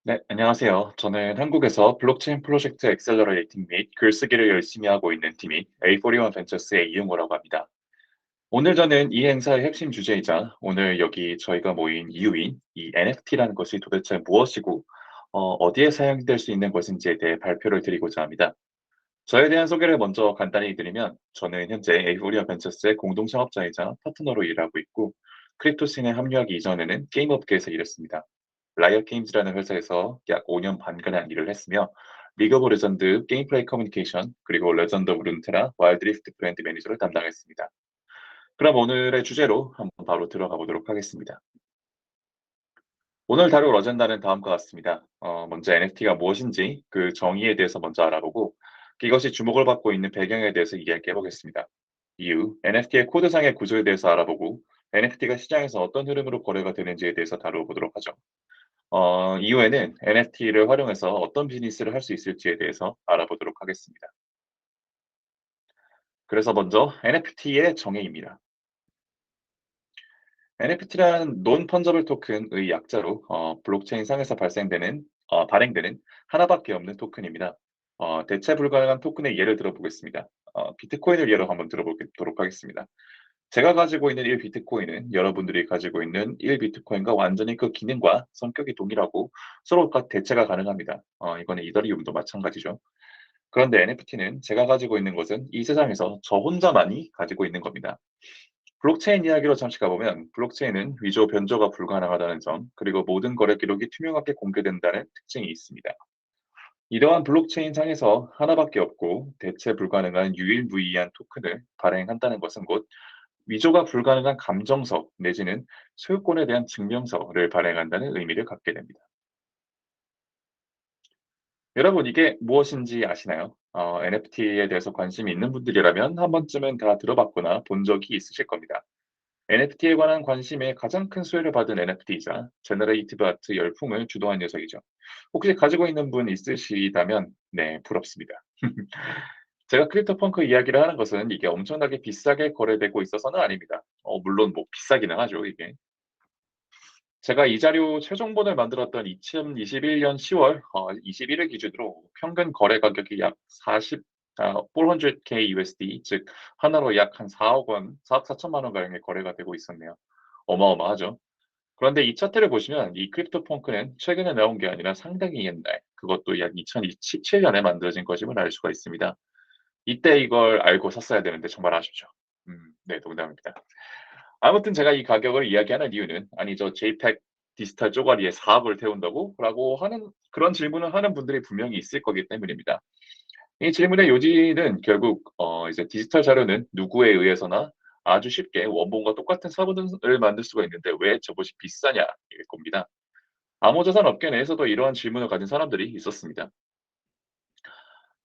네, 안녕하세요. 저는 한국에서 블록체인 프로젝트 엑셀러레이팅 및 글쓰기를 열심히 하고 있는 팀인 A41 벤처스의 이용호라고 합니다. 오늘 저는 이 행사의 핵심 주제이자 오늘 여기 저희가 모인 이유인 이 NFT라는 것이 도대체 무엇이고 어디에 사용될 수 있는 것인지에 대해 발표를 드리고자 합니다. 저에 대한 소개를 먼저 간단히 드리면 저는 현재 A41 벤처스의 공동 창업자이자 파트너로 일하고 있고 크립토신에 합류하기 이전에는 게임 업계에서 일했습니다. 라이엇 게임즈라는 회사에서 약 5년 반가량 일을 했으며 리그 오브 레전드 게임 플레이 커뮤니케이션 그리고 레전드 오브 룬테라 와일드 리프트 브랜드 매니저를 담당했습니다. 그럼 오늘의 주제로 한번 바로 들어가 보도록 하겠습니다. 오늘 다룰 어젠다는 다음과 같습니다. 먼저 NFT가 무엇인지 그 정의에 대해서 먼저 알아보고 이것이 주목을 받고 있는 배경에 대해서 이야기해 보겠습니다. 이후 NFT의 코드상의 구조에 대해서 알아보고 NFT가 시장에서 어떤 흐름으로 거래가 되는지에 대해서 다뤄보도록 하죠. 이후에는 NFT를 활용해서 어떤 비즈니스를 할 수 있을지에 대해서 알아보도록 하겠습니다. 그래서 먼저 NFT의 정의입니다. NFT라는 논 펀저블 토큰의 약자로 블록체인 상에서 발행되는 하나밖에 없는 토큰입니다. 대체 불가능한 토큰의 예를 들어보겠습니다. 비트코인을 예로 한번 들어보도록 하겠습니다. 제가 가지고 있는 1 비트코인은 여러분들이 가지고 있는 1 비트코인과 완전히 그 기능과 성격이 동일하고 서로 대체가 가능합니다. 이거는 이더리움도 마찬가지죠. 그런데 NFT는 제가 가지고 있는 것은 이 세상에서 저 혼자만이 가지고 있는 겁니다. 블록체인 이야기로 잠시 가보면 블록체인은 위조 변조가 불가능하다는 점, 그리고 모든 거래 기록이 투명하게 공개된다는 특징이 있습니다. 이러한 블록체인 상에서 하나밖에 없고 대체 불가능한 유일무이한 토큰을 발행한다는 것은 곧 위조가 불가능한 감정서 내지는 소유권에 대한 증명서를 발행한다는 의미를 갖게 됩니다. 여러분 이게 무엇인지 아시나요? NFT에 대해서 관심이 있는 분들이라면 한 번쯤은 다 들어봤거나 본 적이 있으실 겁니다. NFT에 관한 관심에 가장 큰 수혜를 받은 NFT이자 제너레이티브 아트 열풍을 주도한 녀석이죠. 혹시 가지고 있는 분 있으시다면 네, 부럽습니다. 제가 크립토 펑크 이야기를 하는 것은 이게 엄청나게 비싸게 거래되고 있어서는 아닙니다. 물론 뭐 비싸기는 하죠, 이게. 제가 이 자료 최종본을 만들었던 2021년 10월 21일 기준으로 평균 거래 가격이 약 40, 400K USD, 즉 하나로 약 한 4억 원, 4억 4천만 원 가량의 거래가 되고 있었네요. 어마어마하죠. 그런데 이 차트를 보시면 이 크립토 펑크는 최근에 나온 게 아니라 상당히 옛날, 그것도 약 2017년에 만들어진 것임을 알 수가 있습니다. 이때 이걸 알고 샀어야 되는데 정말 아쉽죠. 네, 농담입니다. 아무튼 제가 이 가격을 이야기하는 이유는 아니 저 JPEG 디지털 쪼가리에 4억을 태운다고? 라고 하는 그런 질문을 하는 분들이 분명히 있을 거기 때문입니다. 이 질문의 요지는 결국 이제 디지털 자료는 누구에 의해서나 아주 쉽게 원본과 똑같은 사본을 만들 수가 있는데 왜 저것이 비싸냐 일 겁니다. 암호자산 업계 내에서도 이러한 질문을 가진 사람들이 있었습니다.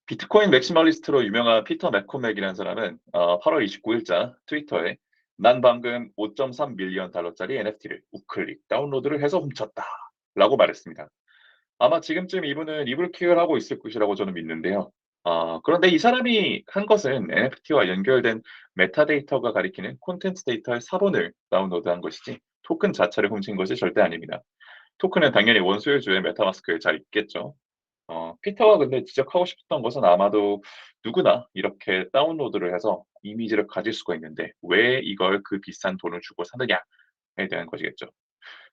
비트코인 맥시멀리스트로 유명한 피터 맥코맥이라는 사람은 8월 29일자 트위터에 "난 방금 5.3 밀리언 달러짜리 NFT를 우클릭 다운로드를 해서 훔쳤다."라고 말했습니다. 아마 지금쯤 이분은 이불킥을 하고 있을 것이라고 저는 믿는데요. 그런데 이 사람이 한 것은 NFT와 연결된 메타데이터가 가리키는 콘텐츠 데이터의 사본을 다운로드한 것이지 토큰 자체를 훔친 것이 절대 아닙니다. 토큰은 당연히 원소유주의 메타마스크에 잘 있겠죠. 피터가 근데 지적하고 싶었던 것은 아마도 누구나 이렇게 다운로드를 해서 이미지를 가질 수가 있는데 왜 이걸 그 비싼 돈을 주고 사느냐에 대한 것이겠죠.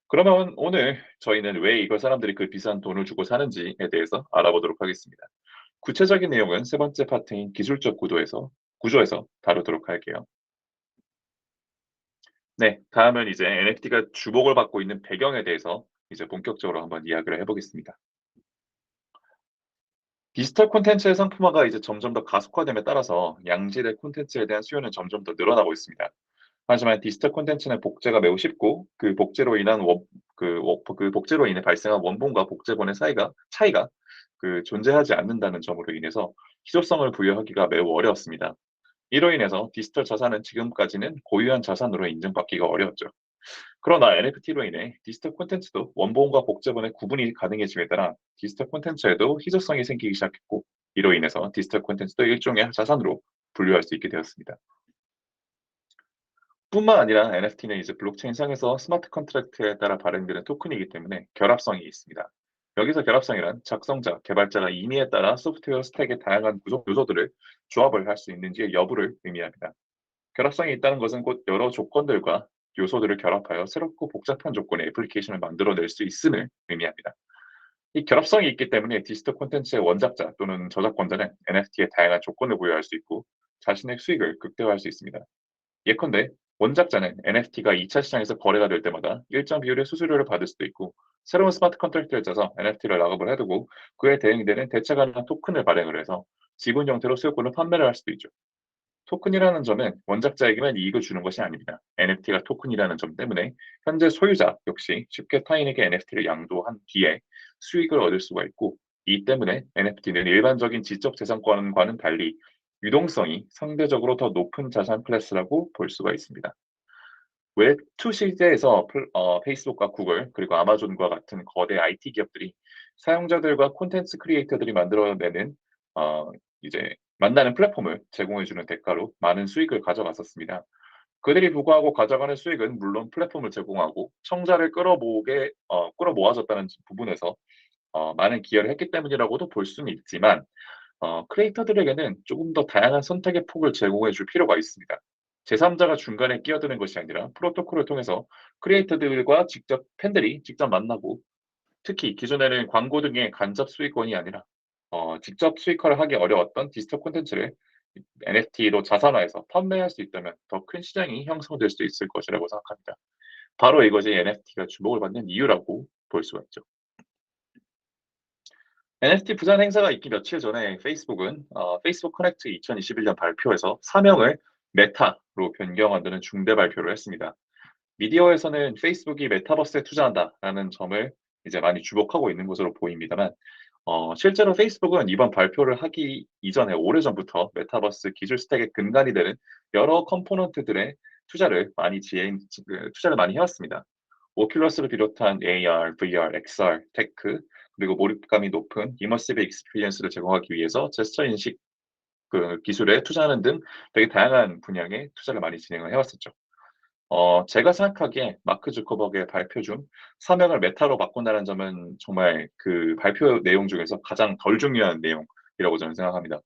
그러면 오늘 저희는 왜 이걸 사람들이 그 비싼 돈을 주고 사는지에 대해서 알아보도록 하겠습니다. 구체적인 내용은 세 번째 파트인 기술적 구조에서 다루도록 할게요. 네, 다음은 이제 NFT가 주목을 받고 있는 배경에 대해서 이제 본격적으로 한번 이야기를 해보겠습니다. 디지털 콘텐츠의 상품화가 이제 점점 더 가속화됨에 따라서 양질의 콘텐츠에 대한 수요는 점점 더 늘어나고 있습니다. 하지만 디지털 콘텐츠는 복제가 매우 쉽고 그 복제로 인해 발생한 원본과 복제본의 차이가 존재하지 않는다는 점으로 인해서 희소성을 부여하기가 매우 어려웠습니다. 이로 인해서 디지털 자산은 지금까지는 고유한 자산으로 인정받기가 어려웠죠. 그러나 NFT로 인해 디지털 콘텐츠도 원본과 복제본의 구분이 가능해짐에 따라 디지털 콘텐츠에도 희소성이 생기기 시작했고 이로 인해서 디지털 콘텐츠도 일종의 자산으로 분류할 수 있게 되었습니다. 뿐만 아니라 NFT는 이제 블록체인 상에서 스마트 컨트랙트에 따라 발행되는 토큰이기 때문에 결합성이 있습니다. 여기서 결합성이란 작성자, 개발자가 임의에 따라 소프트웨어 스택의 다양한 구성 요소들을 조합을 할 수 있는지의 여부를 의미합니다. 결합성이 있다는 것은 곧 여러 조건들과 요소들을 결합하여 새롭고 복잡한 조건의 애플리케이션을 만들어낼 수 있음을 의미합니다. 이 결합성이 있기 때문에 디지털 콘텐츠의 원작자 또는 저작권자는 NFT에 다양한 조건을 부여할 수 있고 자신의 수익을 극대화할 수 있습니다. 예컨대 원작자는 NFT가 2차 시장에서 거래가 될 때마다 일정 비율의 수수료를 받을 수도 있고 새로운 스마트 컨트랙트를 짜서 NFT를 락업을 해두고 그에 대응되는 대체 가능한 토큰을 발행을 해서 지분 형태로 소유권을 판매를 할 수도 있죠. 토큰이라는 점은 원작자에게만 이익을 주는 것이 아닙니다. NFT가 토큰이라는 점 때문에 현재 소유자 역시 쉽게 타인에게 NFT를 양도한 뒤에 수익을 얻을 수가 있고 이 때문에 NFT는 일반적인 지적 재산권과는 달리 유동성이 상대적으로 더 높은 자산 클래스라고 볼 수가 있습니다. 웹2 시대에서 페이스북과 구글 그리고 아마존과 같은 거대 IT 기업들이 사용자들과 콘텐츠 크리에이터들이 만들어내는 어, 이제 만나는 플랫폼을 제공해 주는 대가로 많은 수익을 가져갔었습니다. 그들이 부과하고 가져가는 수익은 물론 플랫폼을 제공하고 청자를 끌어모아줬다는 부분에서 많은 기여를 했기 때문이라고도 볼 수는 있지만 크리에이터들에게는 조금 더 다양한 선택의 폭을 제공해 줄 필요가 있습니다. 제3자가 중간에 끼어드는 것이 아니라 프로토콜을 통해서 크리에이터들과 직접 팬들이 직접 만나고 특히 기존에는 광고 등의 간접 수익원이 아니라 직접 수익화를 하기 어려웠던 디지털 콘텐츠를 NFT로 자산화해서 판매할 수 있다면 더 큰 시장이 형성될 수 있을 것이라고 생각합니다. 바로 이것이 NFT가 주목을 받는 이유라고 볼 수가 있죠. NFT 부산 행사가 있기 며칠 전에 페이스북은 페이스북 커넥트 2021년 발표에서 사명을 메타로 변경한다는 중대 발표를 했습니다. 미디어에서는 페이스북이 메타버스에 투자한다라는 점을 이제 많이 주목하고 있는 것으로 보입니다만, 실제로 페이스북은 이번 발표를 하기 이전에 오래전부터 메타버스 기술 스택의 근간이 되는 여러 컴포넌트들의 투자를 많이 해왔습니다. 오큘러스를 비롯한 AR, VR, XR, 테크, 그리고 몰입감이 높은 이머시브 익스피리언스를 제공하기 위해서 제스처 인식 기술에 투자하는 등 되게 다양한 분야에 투자를 많이 진행을 해왔었죠. 제가 생각하기에 마크 주커버그의 발표 중 사명을 메타로 바꾼다는 점은 정말 그 발표 내용 중에서 가장 덜 중요한 내용이라고 저는 생각합니다.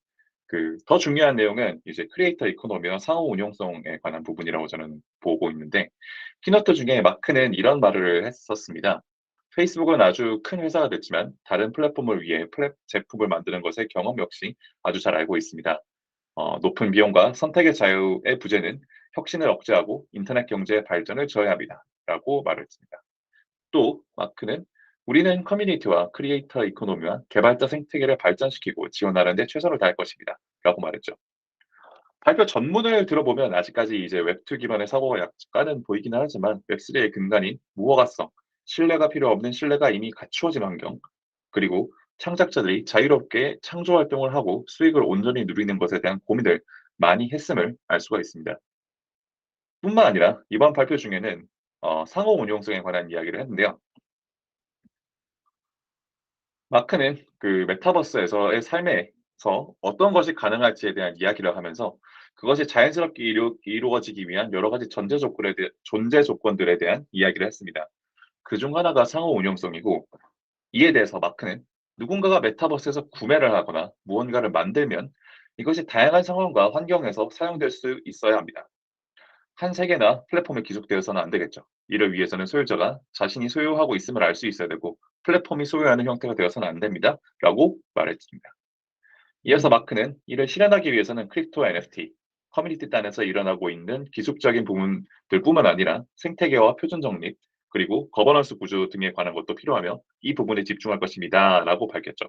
더 중요한 내용은 이제 크리에이터 이코노미와 상호 운용성에 관한 부분이라고 저는 보고 있는데 키노트 중에 마크는 이런 말을 했었습니다. 페이스북은 아주 큰 회사가 됐지만 다른 플랫폼을 위해 제품을 만드는 것의 경험 역시 아주 잘 알고 있습니다. 높은 비용과 선택의 자유의 부재는 혁신을 억제하고 인터넷 경제의 발전을 저해합니다. 라고 말했습니다. 또 마크는 우리는 커뮤니티와 크리에이터 이코노미와 개발자 생태계를 발전시키고 지원하는 데 최선을 다할 것입니다. 라고 말했죠. 발표 전문을 들어보면 아직까지 이제 웹2 기반의 사고가 약간은 보이기는 하지만 웹3의 근간인 무허가성, 신뢰가 필요 없는 신뢰가 이미 갖추어진 환경, 그리고 창작자들이 자유롭게 창조 활동을 하고 수익을 온전히 누리는 것에 대한 고민을 많이 했음을 알 수가 있습니다. 뿐만 아니라 이번 발표 중에는 상호 운용성에 관한 이야기를 했는데요. 마크는 메타버스에서의 삶에서 어떤 것이 가능할지에 대한 이야기를 하면서 그것이 자연스럽게 이루어지기 위한 여러 가지 존재 조건들에 대한 이야기를 했습니다. 그중 하나가 상호 운용성이고 이에 대해서 마크는 누군가가 메타버스에서 구매를 하거나 무언가를 만들면 이것이 다양한 상황과 환경에서 사용될 수 있어야 합니다. 한 세계나 플랫폼에 기속되어서는 안 되겠죠. 이를 위해서는 소유자가 자신이 소유하고 있음을 알 수 있어야 되고 플랫폼이 소유하는 형태가 되어서는 안 됩니다. 라고 말했습니다. 이어서 마크는 이를 실현하기 위해서는 크립토 NFT, 커뮤니티 단에서 일어나고 있는 기술적인 부분들뿐만 아니라 생태계와 표준 정립, 그리고 거버넌스 구조 등에 관한 것도 필요하며 이 부분에 집중할 것입니다. 라고 밝혔죠.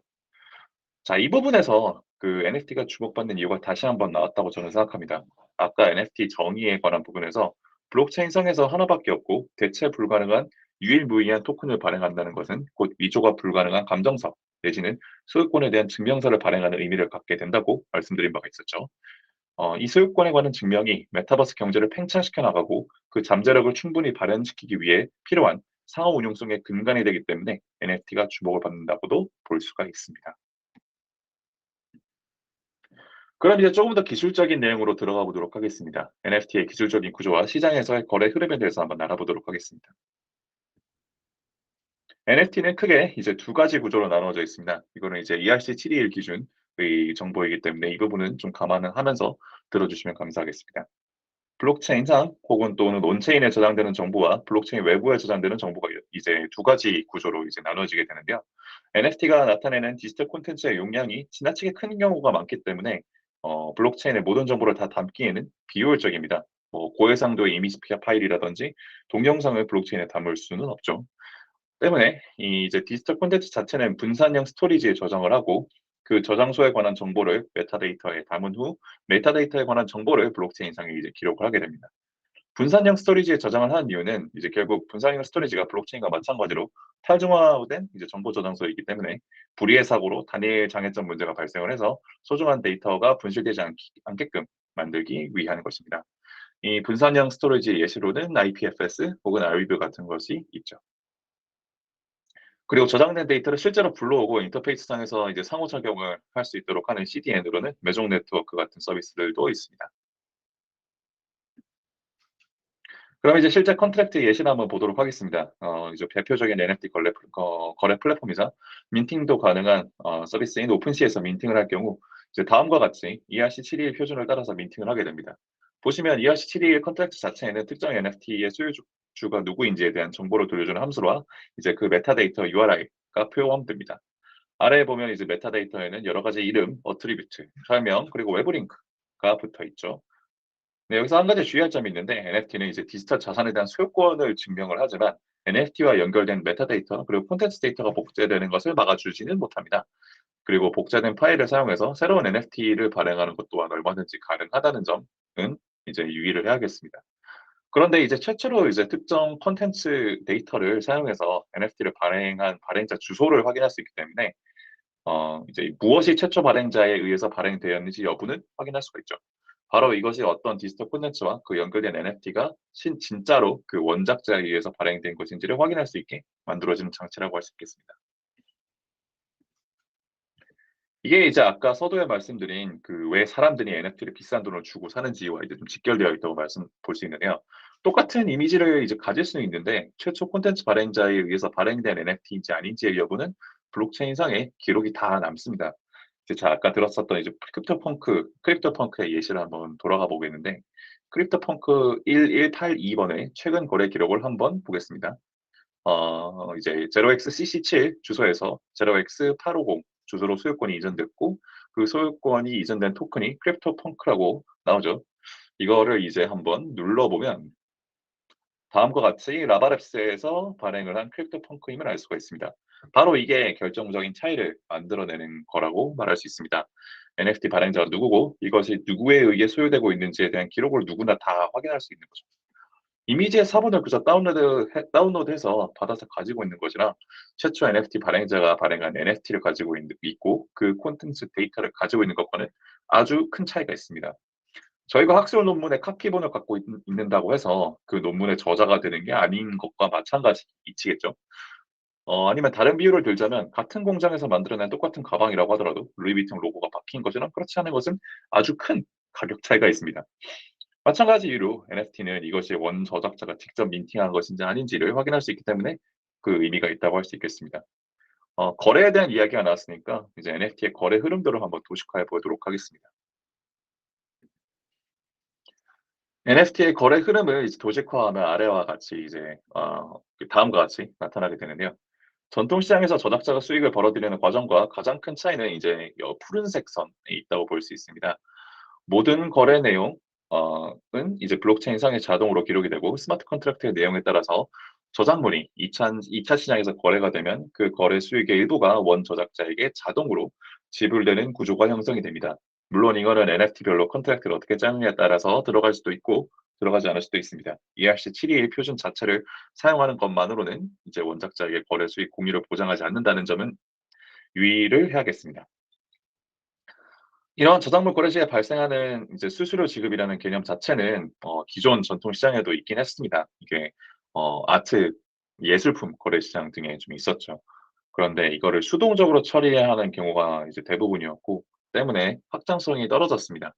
자, 이 부분에서 NFT가 주목받는 이유가 다시 한번 나왔다고 저는 생각합니다. 아까 NFT 정의에 관한 부분에서 블록체인성에서 하나밖에 없고 대체 불가능한 유일무이한 토큰을 발행한다는 것은 곧 위조가 불가능한 감정서 내지는 소유권에 대한 증명서를 발행하는 의미를 갖게 된다고 말씀드린 바가 있었죠. 이 소유권에 관한 증명이 메타버스 경제를 팽창시켜 나가고 그 잠재력을 충분히 발현시키기 위해 필요한 상호 운용성의 근간이 되기 때문에 NFT가 주목을 받는다고도 볼 수가 있습니다. 그럼 이제 조금 더 기술적인 내용으로 들어가 보도록 하겠습니다. NFT의 기술적인 구조와 시장에서의 거래 흐름에 대해서 한번 알아보도록 하겠습니다. NFT는 크게 이제 두 가지 구조로 나누어져 있습니다. 이거는 이제 ERC721 기준의 정보이기 때문에 이 부분은 좀 감안을 하면서 들어주시면 감사하겠습니다. 블록체인상 혹은 또는 온체인에 저장되는 정보와 블록체인 외부에 저장되는 정보가 이제 두 가지 구조로 이제 나눠지게 되는데요. NFT가 나타내는 디지털 콘텐츠의 용량이 지나치게 큰 경우가 많기 때문에 블록체인의 모든 정보를 다 담기에는 비효율적입니다. 뭐 고해상도의 이미지 파일이라든지 동영상을 블록체인에 담을 수는 없죠. 때문에 이 이제 디지털 콘텐츠 자체는 분산형 스토리지에 저장을 하고 그 저장소에 관한 정보를 메타데이터에 담은 후 메타데이터에 관한 정보를 블록체인상에 이제 기록을 하게 됩니다. 분산형 스토리지에 저장을 하는 이유는 이제 결국 분산형 스토리지가 블록체인과 마찬가지로 탈중화된 이제 정보 저장소이기 때문에 불의의 사고로 단일 장애점 문제가 발생을 해서 소중한 데이터가 분실되지 않게끔 만들기 위한 것입니다. 이 분산형 스토리지 예시로는 IPFS 혹은 알리브 같은 것이 있죠. 그리고 저장된 데이터를 실제로 불러오고 인터페이스상에서 이제 상호작용을 할 수 있도록 하는 CDN으로는 매종 네트워크 같은 서비스들도 있습니다. 그럼 이제 실제 컨트랙트 예시를 한번 보도록 하겠습니다. 이제 대표적인 NFT 거래 플랫폼이자 민팅도 가능한 서비스인 오픈시에서 민팅을 할 경우 이제 다음과 같이 ERC721 표준을 따라서 민팅을 하게 됩니다. 보시면 ERC721 컨트랙트 자체에는 특정 NFT의 소유주가 누구인지에 대한 정보를 돌려주는 함수와 이제 그 메타데이터 URI가 포함됩니다. 아래에 보면 이제 메타데이터에는 여러 가지 이름, 어트리뷰트, 설명, 그리고 외부 링크가 붙어 있죠. 네, 여기서 한 가지 주의할 점이 있는데 NFT는 이제 디지털 자산에 대한 소유권을 증명을 하지만 NFT와 연결된 메타데이터 그리고 콘텐츠 데이터가 복제되는 것을 막아주지는 못합니다. 그리고 복제된 파일을 사용해서 새로운 NFT를 발행하는 것 또한 얼마든지 가능하다는 점은 이제 유의를 해야겠습니다. 그런데 이제 최초로 이제 특정 콘텐츠 데이터를 사용해서 NFT를 발행한 발행자 주소를 확인할 수 있기 때문에 이제 무엇이 최초 발행자에 의해서 발행되었는지 여부는 확인할 수가 있죠. 바로 이것이 어떤 디지털 콘텐츠와 그 연결된 NFT가 진짜로 그 원작자에 의해서 발행된 것인지를 확인할 수 있게 만들어지는 장치라고 할 수 있겠습니다. 이게 이제 아까 서두에 말씀드린 그 왜 사람들이 NFT를 비싼 돈을 주고 사는지와 이제 좀 직결되어 있다고 볼 수 있는데요. 똑같은 이미지를 이제 가질 수는 있는데 최초 콘텐츠 발행자에 의해서 발행된 NFT인지 아닌지의 여부는 블록체인상에 기록이 다 남습니다. 이제 제가 아까 들었었던 이제 크립토펑크의 예시를 한번 돌아가 보겠는데 크립토펑크 1182번의 최근 거래 기록을 한번 보겠습니다. 이제 0xCC7 주소에서 0x850 주소로 소유권이 이전됐고 그 소유권이 이전된 토큰이 크립토펑크라고 나오죠. 이거를 이제 한번 눌러보면 다음과 같이 라바랩스에서 발행을 한 크립토펑크임을 알 수가 있습니다. 바로 이게 결정적인 차이를 만들어내는 거라고 말할 수 있습니다. NFT 발행자가 누구고 이것이 누구에 의해 소유되고 있는지에 대한 기록을 누구나 다 확인할 수 있는 거죠. 이미지의 사본을 그저 다운로드해서 받아서 가지고 있는 것이랑 최초 NFT 발행자가 발행한 NFT를 가지고 있고 그 콘텐츠 데이터를 가지고 있는 것과는 아주 큰 차이가 있습니다. 저희가 학술 논문의 카피본을 갖고 있는다고 해서 그 논문의 저자가 되는 게 아닌 것과 마찬가지 이치겠죠. 아니면 다른 비유를 들자면 같은 공장에서 만들어낸 똑같은 가방이라고 하더라도 루이비통 로고가 박힌 것이랑 그렇지 않은 것은 아주 큰 가격 차이가 있습니다. 마찬가지 이유로 NFT는 이것이 원 저작자가 직접 민팅한 것인지 아닌지를 확인할 수 있기 때문에 그 의미가 있다고 할 수 있겠습니다. 거래에 대한 이야기가 나왔으니까 이제 NFT의 거래 흐름들을 한번 도식화해 보도록 하겠습니다. NFT의 거래 흐름을 이제 도식화하면 아래와 같이 이제 그 다음과 같이 나타나게 되는데요. 전통 시장에서 저작자가 수익을 벌어들이는 과정과 가장 큰 차이는 이제 푸른색 선에 있다고 볼 수 있습니다. 모든 거래 내용 은 이제 블록체인상에 자동으로 기록이 되고 스마트 컨트랙트의 내용에 따라서 저작물이 2차 시장에서 거래가 되면 그 거래 수익의 일부가 원 저작자에게 자동으로 지불되는 구조가 형성이 됩니다. 물론 이거는 NFT별로 컨트랙트를 어떻게 짜느냐에 따라서 들어갈 수도 있고 들어가지 않을 수도 있습니다. ERC721 표준 자체를 사용하는 것만으로는 이제 원작자에게 거래 수익 공유를 보장하지 않는다는 점은 유의를 해야겠습니다. 이런 저작물 거래 시에 발생하는 이제 수수료 지급이라는 개념 자체는 기존 전통 시장에도 있긴 했습니다. 이게 아트, 예술품 거래 시장 등에 좀 있었죠. 그런데 이거를 수동적으로 처리해야 하는 경우가 이제 대부분이었고 때문에 확장성이 떨어졌습니다.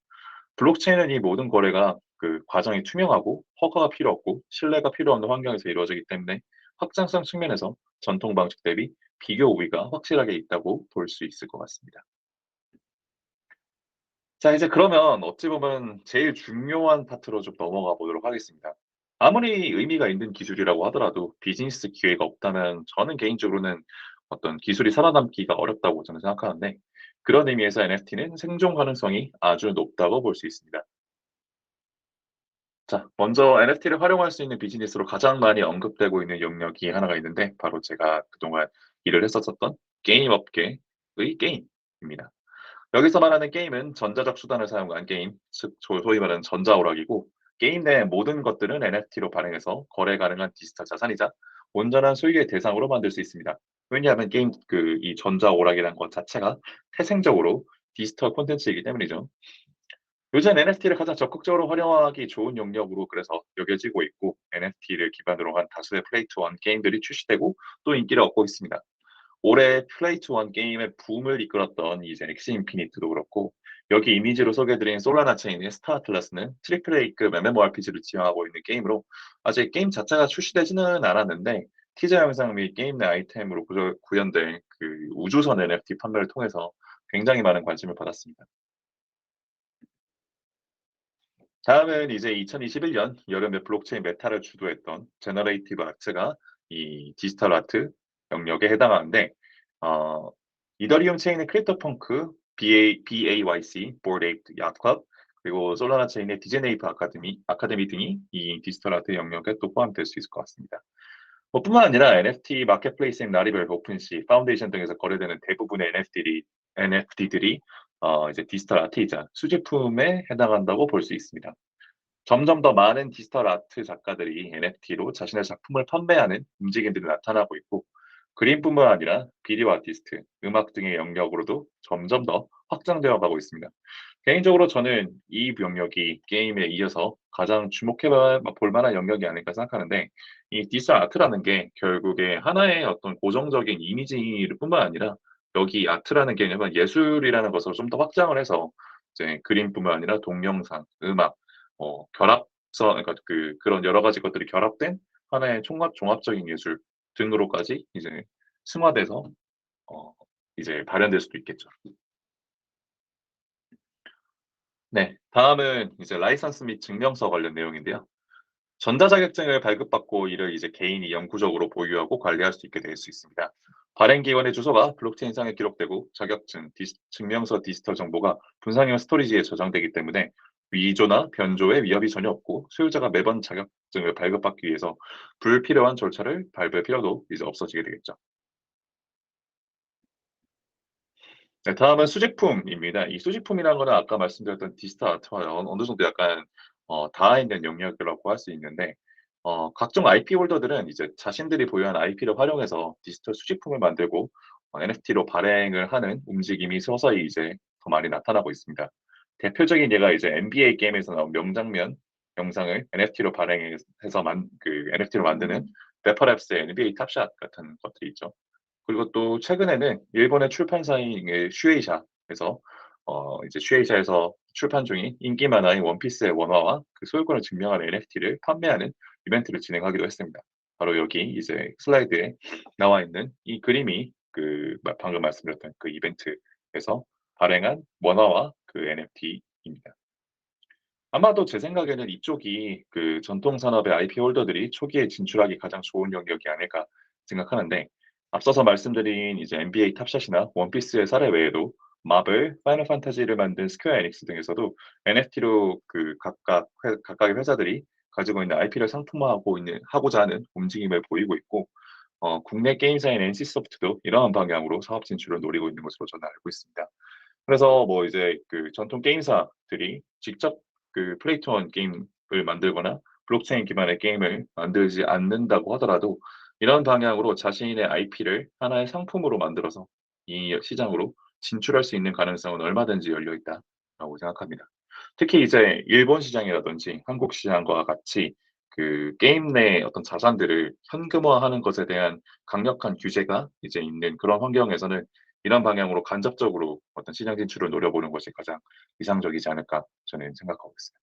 블록체인은 이 모든 거래가 그 과정이 투명하고 허가가 필요 없고 신뢰가 필요 없는 환경에서 이루어지기 때문에 확장성 측면에서 전통 방식 대비 비교 우위가 확실하게 있다고 볼 수 있을 것 같습니다. 자, 이제 그러면 어찌 보면 제일 중요한 파트로 좀 넘어가 보도록 하겠습니다. 아무리 의미가 있는 기술이라고 하더라도 비즈니스 기회가 없다면 저는 개인적으로는 어떤 기술이 살아남기가 어렵다고 저는 생각하는데, 그런 의미에서 NFT는 생존 가능성이 아주 높다고 볼 수 있습니다. 자, 먼저 NFT를 활용할 수 있는 비즈니스로 가장 많이 언급되고 있는 영역이 하나가 있는데, 바로 제가 그동안 일을 했었었던 게임 업계의 게임입니다. 여기서 말하는 게임은 전자적 수단을 사용한 게임, 즉 소위 말하는 전자오락이고, 게임 내 모든 것들은 NFT로 발행해서 거래 가능한 디지털 자산이자 온전한 소유의 대상으로 만들 수 있습니다. 왜냐하면 게임 이 전자오락이라는 것 자체가 태생적으로 디지털 콘텐츠이기 때문이죠. 요즘 NFT를 가장 적극적으로 활용하기 좋은 영역으로 그래서 여겨지고 있고, NFT를 기반으로 한 다수의 플레이 투 원 게임들이 출시되고 또 인기를 얻고 있습니다. 올해 플레이 투 원 게임의 붐을 이끌었던 이제 엑시 인피니트도 그렇고, 여기 이미지로 소개해드린 솔라나 체인의 스타 아틀라스는 트리플 A급 MMORPG를 지향하고 있는 게임으로, 아직 게임 자체가 출시되지는 않았는데 티저 영상 및 게임 내 아이템으로 구현된 그 우주선 NFT 판매를 통해서 굉장히 많은 관심을 받았습니다. 다음은 이제 2021년 여름에 블록체인 메타를 주도했던 제너레이티브 아트가 이 디지털 아트 영역에 해당하는데, 어, 이더리움 체인의 크립토펑크, BAYC, 보드 에이프 야트 클럽, 그리고 솔라나 체인의 디제네이프 아카데미 등이 이 디지털 아트 영역에 또 포함될 수 있을 것 같습니다. 뿐만 아니라 NFT 마켓플레이스인 라리벨, 오픈시, 파운데이션 등에서 거래되는 대부분의 NFT들이 이제 디지털 아트이자 수집품에 해당한다고 볼 수 있습니다. 점점 더 많은 디지털 아트 작가들이 NFT로 자신의 작품을 판매하는 움직임들이 나타나고 있고, 그림뿐만 아니라 비디오 아티스트, 음악 등의 영역으로도 점점 더 확장되어 가고 있습니다. 개인적으로 저는 이 영역이 게임에 이어서 가장 주목해 볼 만한 영역이 아닐까 생각하는데, 이 디지털 아트라는 게 결국에 하나의 어떤 고정적인 이미지를 뿐만 아니라 여기 아트라는 개념은 예술이라는 것을 좀 더 확장을 해서 이제 그림뿐만 아니라 동영상, 음악, 그러니까 그런 여러 가지 것들이 결합된 하나의 종합적인 예술 등으로까지 이제 승화돼서 어, 이제 발현될 수도 있겠죠. 네, 다음은 이제 라이선스 및 증명서 관련 내용인데요. 전자자격증을 발급받고 이를 이제 개인이 영구적으로 보유하고 관리할 수 있게 될 수 있습니다. 발행 기관의 주소가 블록체인상에 기록되고 자격증, 증명서 디지털 정보가 분산형 스토리지에 저장되기 때문에 위조나 변조의 위협이 전혀 없고, 소유자가 매번 자격증을 발급받기 위해서 불필요한 절차를 밟을 필요도 이제 없어지게 되겠죠. 네, 다음은 수집품입니다. 이 수집품이라는 거는 아까 말씀드렸던 디지털 아트와 어느 정도 약간 닿아 있는 영역이라고 할 수 있는데, 각종 IP 홀더들은 이제 자신들이 보유한 IP를 활용해서 디지털 수집품을 만들고 NFT로 발행을 하는 움직임이 서서히 이제 더 많이 나타나고 있습니다. 대표적인 예가 이제 NBA 게임에서 나온 명장면 영상을 NFT로 발행해서 NFT로 만드는 베퍼랩스의 NBA 탑샷 같은 것들이 있죠. 그리고 또 최근에는 일본의 출판사인 슈에이샤에서 이제 슈에이샤에서 출판 중인 인기 만화인 원피스의 원화와 그 소유권을 증명하는 NFT를 판매하는 이벤트를 진행하기도 했습니다. 바로 여기 이제 슬라이드에 나와 있는 이 그림이 방금 말씀드렸던 그 이벤트에서 발행한 원화와 그 NFT입니다. 아마도 제 생각에는 이쪽이 그 전통 산업의 IP 홀더들이 초기에 진출하기 가장 좋은 영역이 아닐까 생각하는데, 앞서서 말씀드린 이제 NBA 탑샷이나 원피스의 사례 외에도 마블, 파이널 판타지를 만든 스퀘어 에닉스 등에서도 NFT로 각각의 회사들이 가지고 있는 IP를 하고자 하는 움직임을 보이고 있고, 국내 게임사인 NC소프트도 이러한 방향으로 사업 진출을 노리고 있는 것으로 저는 알고 있습니다. 그래서 뭐 이제 그 전통 게임사들이 직접 그 플레이 투 원 게임을 만들거나 블록체인 기반의 게임을 만들지 않는다고 하더라도 이런 방향으로 자신의 IP를 하나의 상품으로 만들어서 이 시장으로 진출할 수 있는 가능성은 얼마든지 열려 있다라고 생각합니다. 특히 이제 일본 시장이라든지 한국 시장과 같이 그 게임 내 어떤 자산들을 현금화하는 것에 대한 강력한 규제가 이제 있는 그런 환경에서는 이런 방향으로 간접적으로 어떤 시장 진출을 노려보는 것이 가장 이상적이지 않을까 저는 생각하고 있습니다.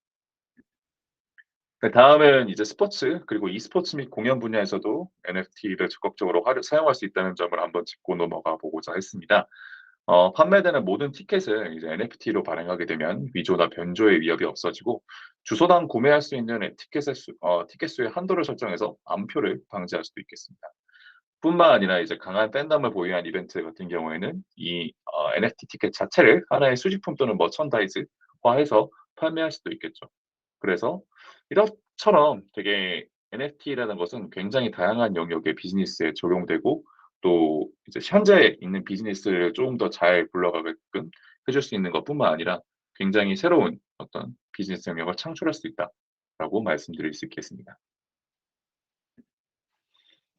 다음은 이제 스포츠 그리고 e스포츠 및 공연 분야에서도 NFT를 적극적으로 사용할 수 있다는 점을 한번 짚고 넘어가 보고자 했습니다. 판매되는 모든 티켓을 이제 NFT로 발행하게 되면 위조나 변조의 위협이 없어지고 주소당 구매할 수 있는 티켓 수의 한도를 설정해서 암표를 방지할 수도 있겠습니다. 뿐만 아니라 이제 강한 팬덤을 보유한 이벤트 같은 경우에는 NFT 티켓 자체를 하나의 수집품 또는 머천다이즈화해서 판매할 수도 있겠죠. 그래서 이것처럼 되게 NFT라는 것은 굉장히 다양한 영역의 비즈니스에 적용되고 또 이제 현재 있는 비즈니스를 조금 더 잘 굴러가게끔 해줄 수 있는 것뿐만 아니라 굉장히 새로운 어떤 비즈니스 영역을 창출할 수 있다라고 말씀드릴 수 있겠습니다.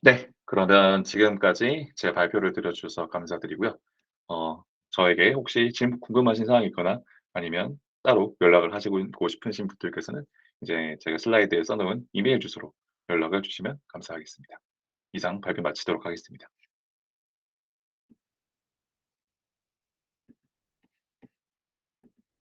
네. 그러면 지금까지 제 발표를 들어 주셔서 감사드리고요. 저에게 혹시 궁금하신 사항이 있거나 아니면 따로 연락을 하시고 싶으신 분들께서는 이제 제가 슬라이드에 써 놓은 이메일 주소로 연락을 주시면 감사하겠습니다. 이상 발표 마치도록 하겠습니다.